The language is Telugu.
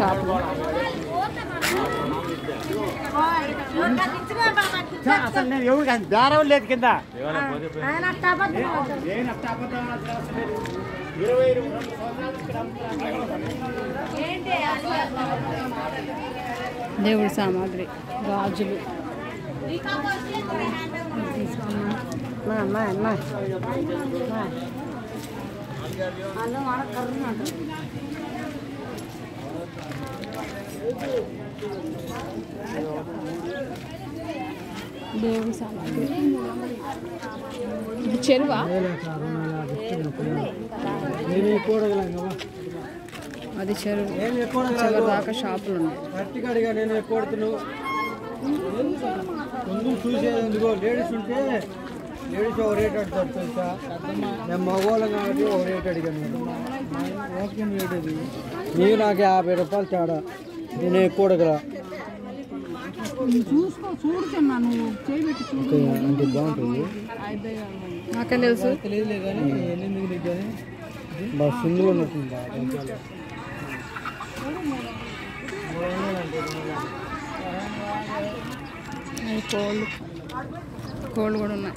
షాపులు. అసలు నేను ఎవరు కానీ దారం లేదు కింద. దేవుడి సామాగ్రి, గాజులు. దేవుడి సామాగ్రి. ఇది చెరువా? అది చెరువు. చివరి దాకా షాపులు ఉన్నాయి. చూసేందుకు లేడీస్ ఉంటే లేడీస్ ఒక రేట్ అడుగుతారు తెలుసా. నేను మగవాళ్ళం కాబట్టి ఒక రేట్ అడిగాను. నీకు నాకు 50 రూపాయలు తేడా. నేను ఎక్కువ అడగరా అంటే బాగుంటుంది. నాకేం తెలుసు. తెలియదులే కానీ ఎనిమిది కానీ బాగా సింగిల్ ఉన్నట్టుంది. కోళ్ళు కూడా ఉన్నాయి.